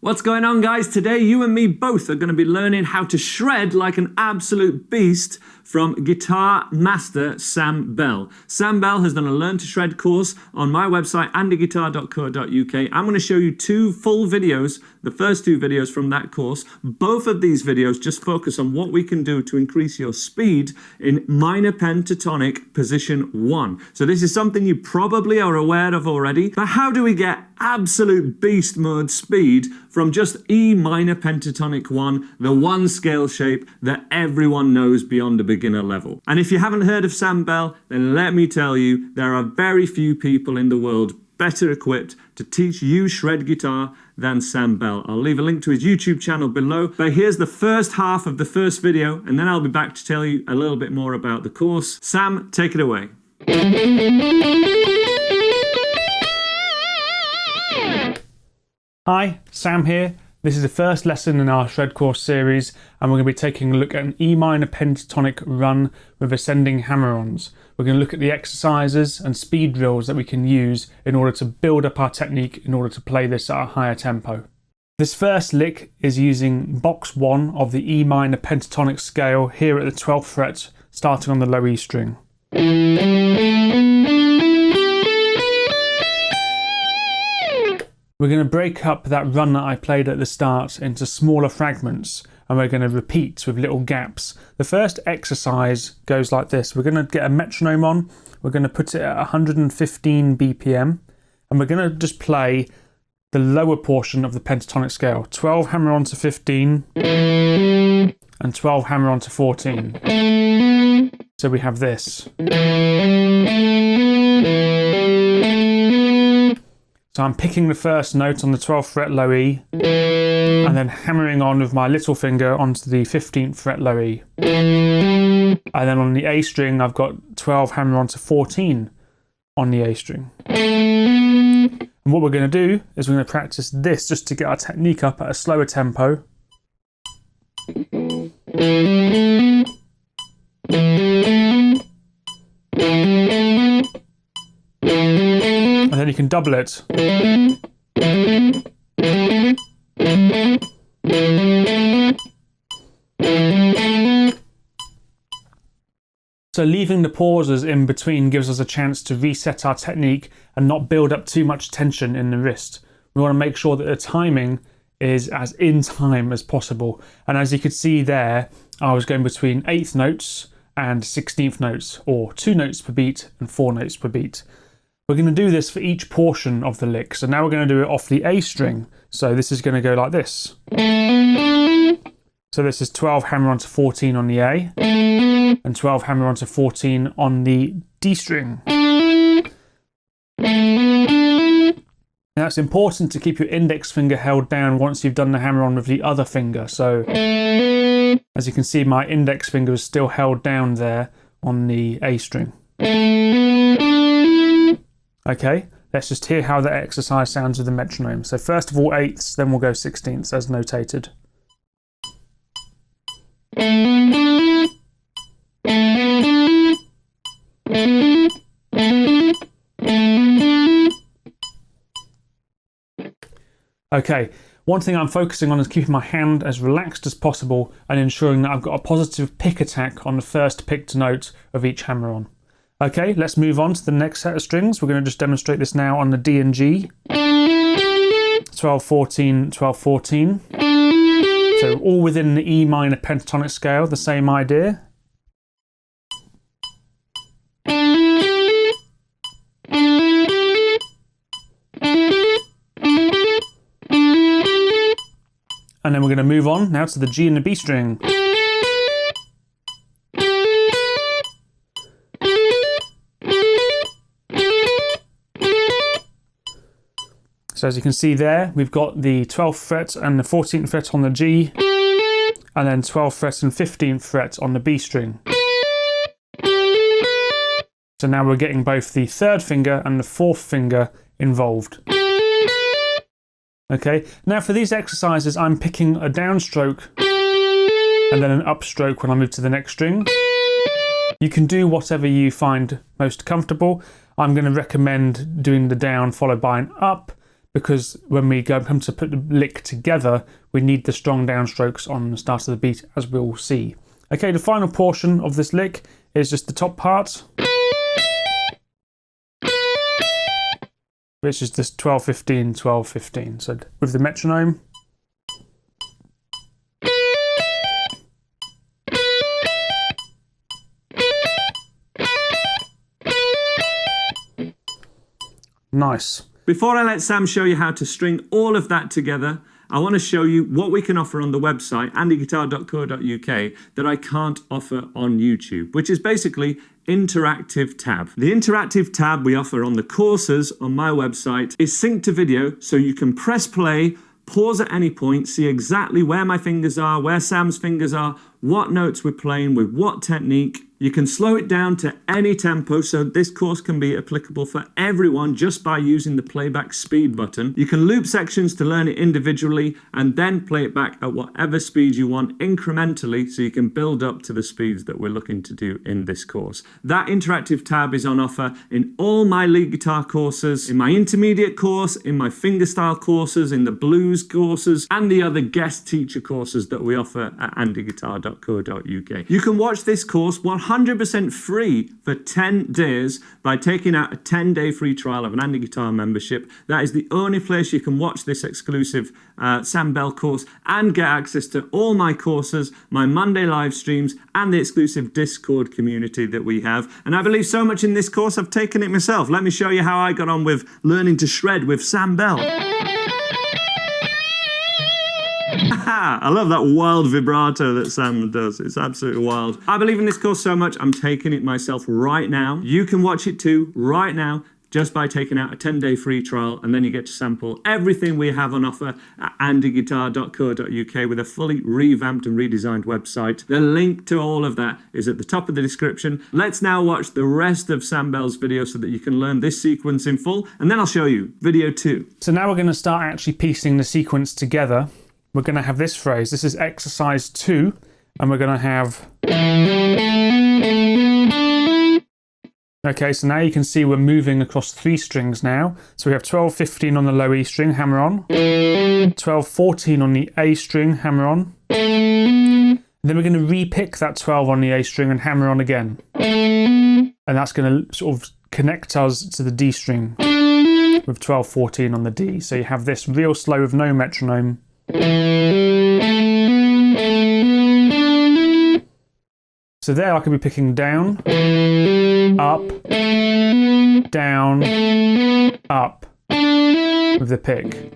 What's going on, guys? Today you and me both are going to be learning how to shred like an absolute beast from guitar master Sam Bell. Sam Bell has done a Learn to Shred course on my website, andyguitar.co.uk. I'm going to show you two full videos, the first two videos from that course. Both of these videos just focus on what we can do to increase your speed in minor pentatonic position 1. So this is something you probably are aware of already, but how do we get absolute beast mode speed from just E minor pentatonic 1, the one scale shape that everyone knows beyond a beginner level? And if you haven't heard of Sam Bell, then let me tell you, there are very few people in the world better equipped to teach you shred guitar than Sam Bell. I'll leave a link to his YouTube channel below, but here's the first half of the first video, and then I'll be back to tell you a little bit more about the course. Sam, take it away. Hi, Sam here. This is the first lesson in our shred course series, and we're going to be taking a look at an E minor pentatonic run with ascending hammer-ons. We're going to look at the exercises and speed drills that we can use in order to build up our technique in order to play this at a higher tempo. This first lick is using box 1 of the E minor pentatonic scale here at the 12th fret, starting on the low E string. We're going to break up that run that I played at the start into smaller fragments, and we're going to repeat with little gaps. The first exercise goes like this. We're going to get a metronome on, we're going to put it at 115 BPM, and we're going to just play the lower portion of the pentatonic scale. 12 hammer on to 15, and 12 hammer on to 14. So we have this. So I'm picking the first note on the 12th fret low E, and then hammering on with my little finger onto the 15th fret low E. And then on the A string, I've got 12 hammer on to 14 on the A string. And what we're going to do is we're going to practice this just to get our technique up at a slower tempo. And then you can double it. So leaving the pauses in between gives us a chance to reset our technique and not build up too much tension in the wrist. We want to make sure that the timing is as in time as possible. And as you could see there, I was going between 8th notes and 16th notes, or 2 notes per beat and 4 notes per beat. We're going to do this for each portion of the lick. So now we're going to do it off the A string. So this is going to go like this. So this is 12 hammer onto 14 on the A, and 12 hammer onto 14 on the D string. Now it's important to keep your index finger held down once you've done the hammer on with the other finger. So as you can see, my index finger is still held down there on the A string. Okay, let's just hear how the exercise sounds with the metronome. So first of all 8ths, then we'll go 16ths as notated. Okay, one thing I'm focusing on is keeping my hand as relaxed as possible and ensuring that I've got a positive pick attack on the first picked note of each hammer on. Okay, let's move on to the next set of strings. We're going to just demonstrate this now on the D and G. 12, 14, 12, 14. So all within the E minor pentatonic scale, the same idea. And then we're going to move on now to the G and the B string. So as you can see there, we've got the 12th fret and the 14th fret on the G, and then 12th fret and 15th fret on the B string. So now we're getting both the 3rd finger and the 4th finger involved. Okay, now for these exercises, I'm picking a downstroke and then an upstroke when I move to the next string. You can do whatever you find most comfortable. I'm going to recommend doing the down followed by an up, because when we come to put the lick together, we need the strong downstrokes on the start of the beat, as we'll see. Okay, the final portion of this lick is just the top part, which is this 12-15, 12-15. So with the metronome. Nice. Before I let Sam show you how to string all of that together, I want to show you what we can offer on the website, andyguitar.co.uk, that I can't offer on YouTube, which is basically interactive tab. The interactive tab we offer on the courses on my website is synced to video, so you can press play, pause at any point, see exactly where my fingers are, where Sam's fingers are, what notes we're playing with what technique. You can slow it down to any tempo, so this course can be applicable for everyone just by using the playback speed button. You can loop sections to learn it individually and then play it back at whatever speed you want incrementally, so you can build up to the speeds that we're looking to do in this course. That interactive tab is on offer in all my lead guitar courses, in my intermediate course, in my fingerstyle courses, in the blues courses, and the other guest teacher courses that we offer at andyguitar.co.uk. You can watch this course 100% free for 10 days by taking out a 10-day free trial of an Andy Guitar membership. That is the only place you can watch this exclusive Sam Bell course and get access to all my courses, my Monday live streams, and the exclusive Discord community that we have. And I believe so much in this course, I've taken it myself. Let me show you how I got on with learning to shred with Sam Bell. I love that wild vibrato that Sam does. It's absolutely wild. I believe in this course so much, I'm taking it myself right now. You can watch it too right now just by taking out a 10-day free trial, and then you get to sample everything we have on offer at andyguitar.co.uk with a fully revamped and redesigned website. The link to all of that is at the top of the description. Let's now watch the rest of Sam Bell's video so that you can learn this sequence in full, and then I'll show you video 2. So now we're going to start actually piecing the sequence together. We're going to have this phrase. This is exercise 2, and we're going to have... Okay, so now you can see we're moving across 3 strings now. So we have 12-15 on the low E string, hammer on. 12-14 on the A string, hammer on. And then we're going to re-pick that 12 on the A string and hammer on again. And that's going to sort of connect us to the D string with 12-14 on the D. So you have this real slow with no metronome. So there I could be picking down, up, down, up with the pick.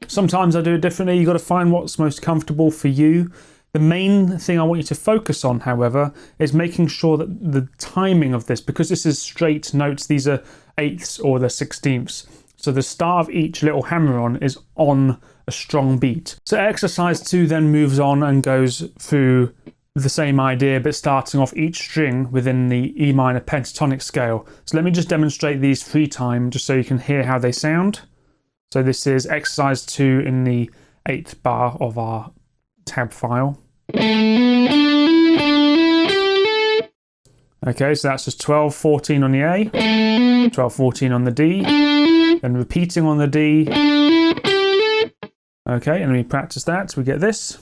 Sometimes I do it differently. You've got to find what's most comfortable for you. The main thing I want you to focus on, however, is making sure that the timing of this, because this is straight notes, these are eighths or the 16ths. So the start of each little hammer on is on a strong beat. So exercise 2 then moves on and goes through the same idea, but starting off each string within the E minor pentatonic scale. So let me just demonstrate these 3 times just so you can hear how they sound. So this is exercise 2 in the 8th bar of our tab file. Okay, so that's just 12-14 on the A, 12-14 on the D, then repeating on the D. Okay, and we practice that, we get this.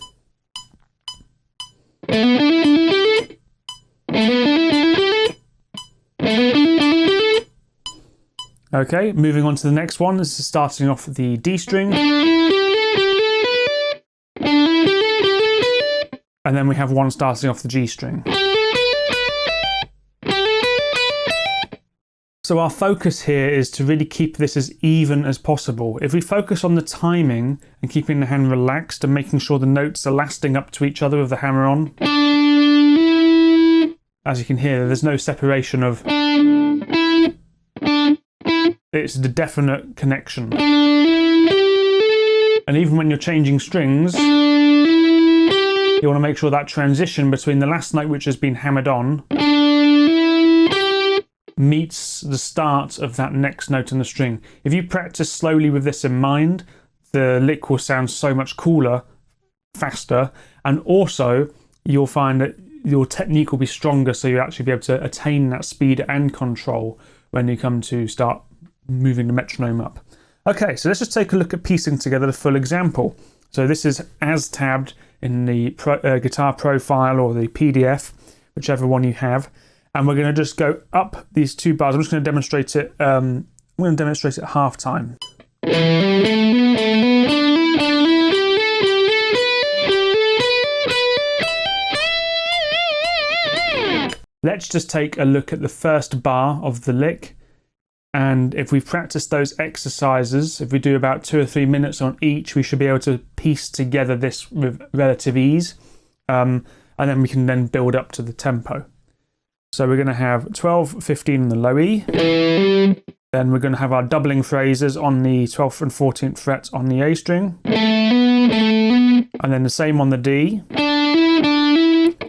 Okay, moving on to the next one. This is starting off with the D string. And then we have one starting off the G string. So our focus here is to really keep this as even as possible. If we focus on the timing and keeping the hand relaxed and making sure the notes are lasting up to each other with the hammer on, as you can hear, there's no separation of... It's the definite connection. And even when you're changing strings, you want to make sure that transition between the last note which has been hammered on meets the start of that next note in the string. If you practice slowly with this in mind, the lick will sound so much cooler, faster, and also you'll find that your technique will be stronger, so you'll actually be able to attain that speed and control when you come to start moving the metronome up. Okay, so let's just take a look at piecing together the full example. So this is as tabbed in the guitar profile or the PDF, whichever one you have. And we're going to just go up these 2 bars. I'm just going to demonstrate it. I'm going to demonstrate it at half time. Let's just take a look at the first bar of the lick. And if we've practiced those exercises, if we do about 2 or 3 minutes on each, we should be able to piece together this with relative ease. And then we can then build up to the tempo. So we're going to have 12, 15 on the low E. Then we're going to have our doubling phrases on the 12th and 14th frets on the A string. And then the same on the D.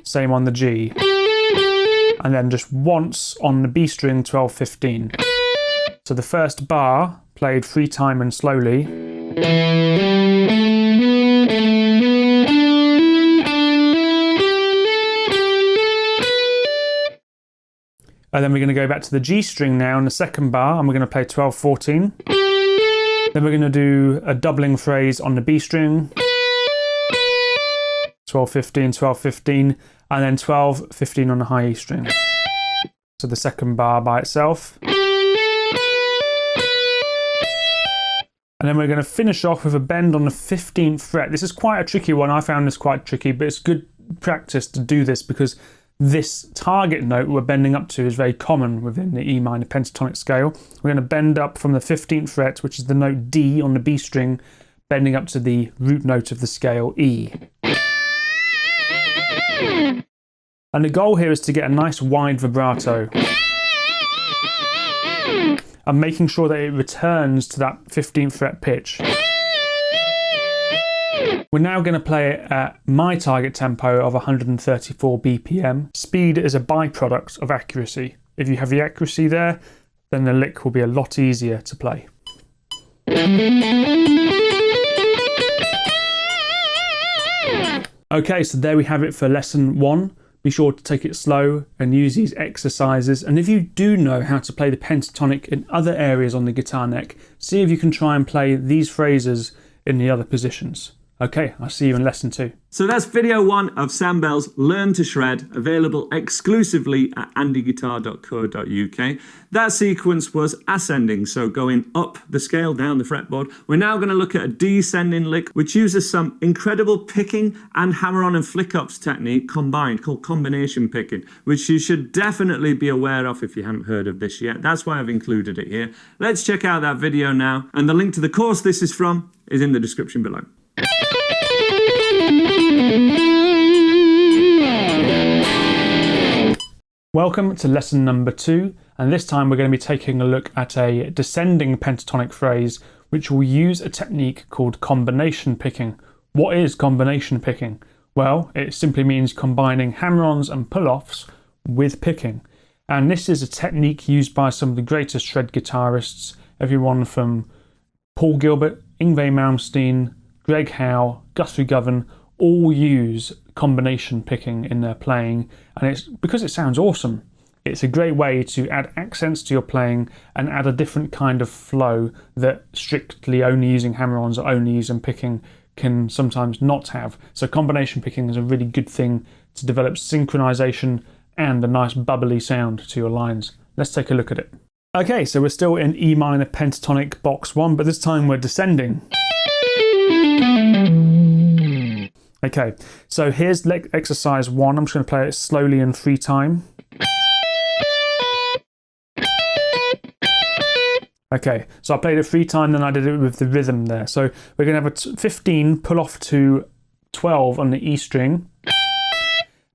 Same on the G. And then just once on the B string, 12, 15. So the first bar played 3 time and slowly. And then we're going to go back to the G string now in the second bar, and we're going to play 12, 14. Then we're going to do a doubling phrase on the B string. 12, 15, 12, 15, and then 12, 15 on the high E string. So the second bar by itself. And then we're going to finish off with a bend on the 15th fret. This is quite a tricky one. I found this quite tricky, but it's good practice to do this because this target note we're bending up to is very common within the E minor pentatonic scale. We're going to bend up from the 15th fret, which is the note D on the B string, bending up to the root note of the scale, E. And the goal here is to get a nice wide vibrato. And making sure that it returns to that 15th fret pitch. We're now going to play it at my target tempo of 134 BPM. Speed is a byproduct of accuracy. If you have the accuracy there, then the lick will be a lot easier to play. Okay, so there we have it for lesson 1. Be sure to take it slow and use these exercises. And if you do know how to play the pentatonic in other areas on the guitar neck, see if you can try and play these phrases in the other positions. Okay, I'll see you in lesson 2. So that's video 1 of Sam Bell's Learn to Shred, available exclusively at andyguitar.co.uk. That sequence was ascending, so going up the scale, down the fretboard. We're now going to look at a descending lick, which uses some incredible picking and hammer-on and flick-ups technique combined, called combination picking, which you should definitely be aware of if you haven't heard of this yet. That's why I've included it here. Let's check out that video now, and the link to the course this is from is in the description below. Welcome to lesson number 2, and this time we're going to be taking a look at a descending pentatonic phrase which will use a technique called combination picking. What is combination picking? Well, it simply means combining hammer-ons and pull-offs with picking. And this is a technique used by some of the greatest shred guitarists, everyone from Paul Gilbert, Yngwie Malmsteen, Greg Howe, Guthrie Govan, all use combination picking in their playing, and it's because it sounds awesome. It's a great way to add accents to your playing and add a different kind of flow that strictly only using hammer-ons or only using picking can sometimes not have. So combination picking is a really good thing to develop synchronization and a nice bubbly sound to your lines. Let's take a look at it. Okay, so we're still in E minor pentatonic box 1, but this time we're descending. Okay, so here's exercise 1. I'm just going to play it slowly in 3 time. Okay, so I played it 3 time, then I did it with the rhythm there. So we're going to have a 15 pull off to 12 on the E string.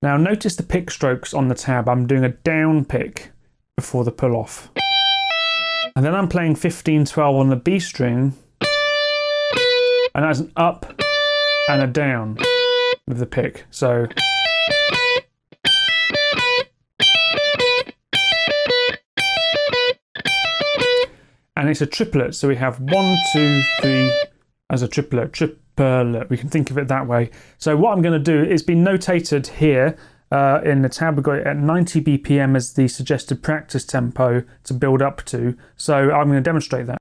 Now notice the pick strokes on the tab. I'm doing a down pick before the pull off. And then I'm playing 15, 12 on the B string. And that's an up and a down with the pick. So and it's a triplet, so we have 1, 2, 3 as a triplet. We can think of it that way. So what I'm going to do is be notated here in the tab, we've got it at 90 BPM as the suggested practice tempo to build up to. So I'm going to demonstrate that.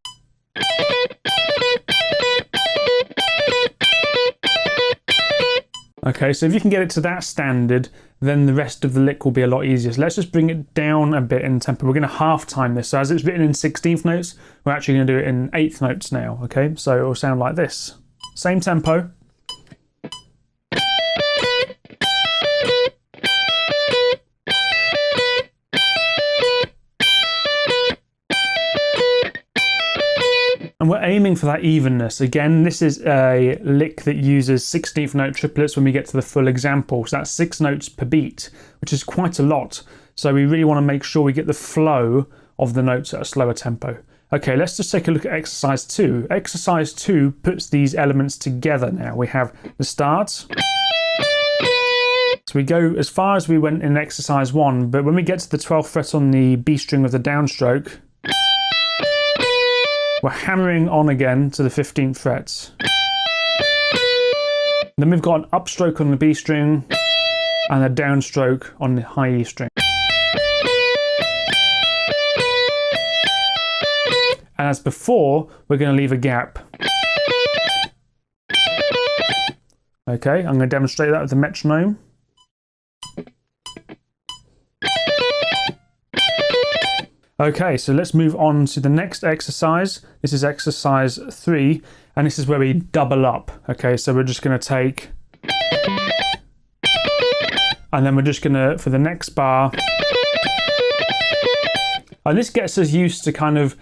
Okay, so if you can get it to that standard, then the rest of the lick will be a lot easier. So let's just bring it down a bit in tempo. We're going to half time this. So as it's written in 16th notes, we're actually going to do it in 8th notes now. Okay, so it will sound like this. Same tempo. And we're aiming for that evenness. Again, this is a lick that uses 16th note triplets when we get to the full example. So that's 6 notes per beat, which is quite a lot. So we really want to make sure we get the flow of the notes at a slower tempo. Okay, let's just take a look at exercise 2. Exercise 2 puts these elements together now. We have the start. So we go as far as we went in exercise 1, but when we get to the 12th fret on the B string of the downstroke, we're hammering on again to the 15th fret. Then we've got an upstroke on the B string and a downstroke on the high E string. And as before, we're going to leave a gap. Okay, I'm going to demonstrate that with the metronome. Okay, so let's move on to the next exercise. This is exercise 3, and this is where we double up. Okay, so we're just going to take, and then we're just going to, for the next bar, and this gets us used to kind of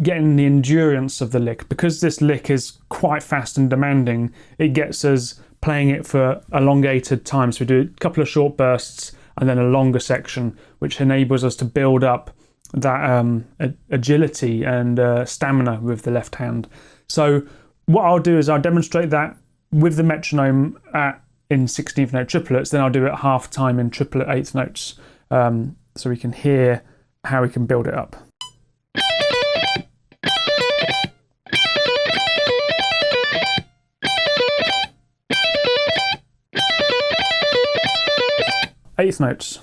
getting the endurance of the lick. Because this lick is quite fast and demanding, it gets us playing it for elongated time. So we do a couple of short bursts and then a longer section, which enables us to build up that agility and stamina with the left hand. So what I'll do is I'll demonstrate that with the metronome in 16th note triplets, then I'll do it half time in triplet 8th notes, so we can hear how we can build it up. Eighth notes.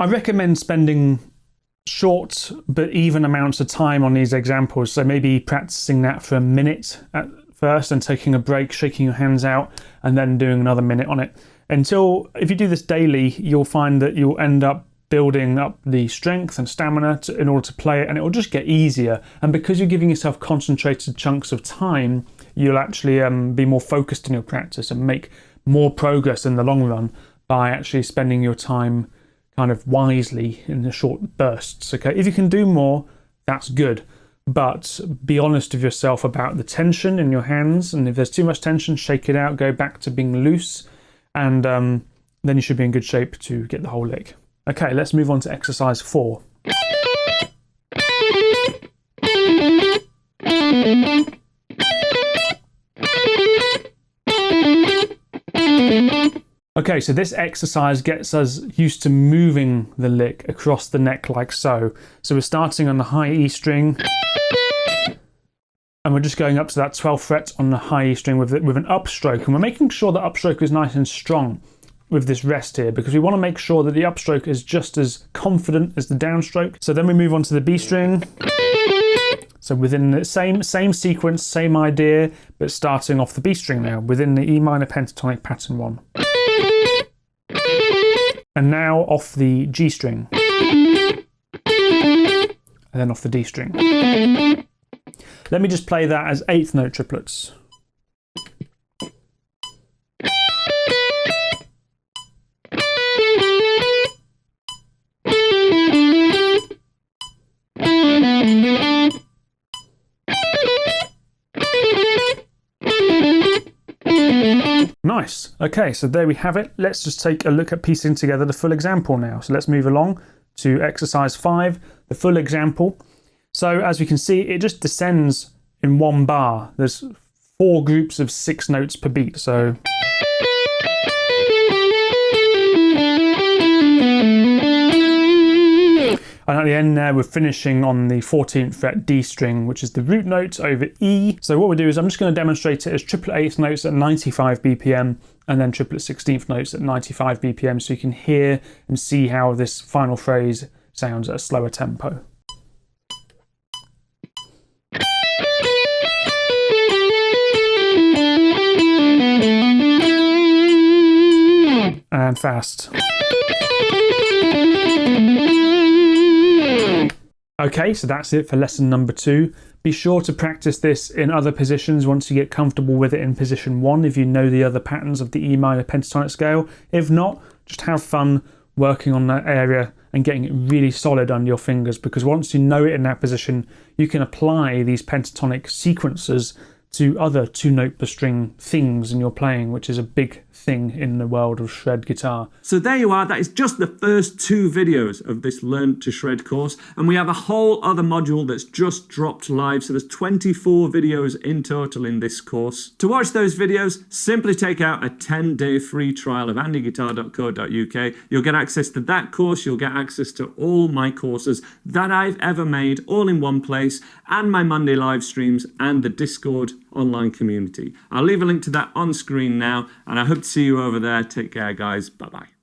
I recommend spending short but even amounts of time on these examples. So maybe practicing that for a minute at first and taking a break, shaking your hands out, and then doing another minute on it. Until, if you do this daily, you'll find that you'll end up building up the strength and stamina in order to play it, and it will just get easier. And because you're giving yourself concentrated chunks of time, you'll actually be more focused in your practice and make more progress in the long run by actually spending your time kind of wisely in the short bursts. Okay, if you can do more, that's good, but be honest with yourself about the tension in your hands, and if there's too much tension, shake it out, go back to being loose, and then you should be in good shape to get the whole lick. Okay, let's move on to exercise 4. Okay, so this exercise gets us used to moving the lick across the neck like so. So we're starting on the high E string, and we're just going up to that 12th fret on the high E string with an upstroke, and we're making sure the upstroke is nice and strong with this rest here, because we want to make sure that the upstroke is just as confident as the downstroke. So then we move on to the B string. So within the same sequence, same idea, but starting off the B string now, within the E minor pentatonic pattern 1. And now off the G string. And then off the D string. Let me just play that as 8th note triplets. Nice. Okay, so there we have it. Let's just take a look at piecing together the full example now. So let's move along to exercise 5, the full example. So as we can see, it just descends in one bar. There's 4 groups of 6 notes per beat. So And at the end there, we're finishing on the 14th fret D string, which is the root note over E. So what we'll do is I'm just going to demonstrate it as triplet eighth notes at 95 BPM and then triplet 16th notes at 95 BPM, so you can hear and see how this final phrase sounds at a slower tempo. And fast. Okay, so that's it for lesson number 2. Be sure to practice this in other positions once you get comfortable with it in position 1 if you know the other patterns of the E minor pentatonic scale. If not, just have fun working on that area and getting it really solid under your fingers, because once you know it in that position, you can apply these pentatonic sequences to other 2-note per string things in your playing, which is a big thing in the world of shred guitar. So there you are, that is just the first 2 videos of this Learn to Shred course, and we have a whole other module that's just dropped live, so there's 24 videos in total in this course. To watch those videos, simply take out a 10-day free trial of andyguitar.co.uk. You'll get access to that course, you'll get access to all my courses that I've ever made, all in one place, and my Monday live streams and the Discord online community. I'll leave a link to that on screen now, and I hope to see you over there. Take care, guys. Bye-bye.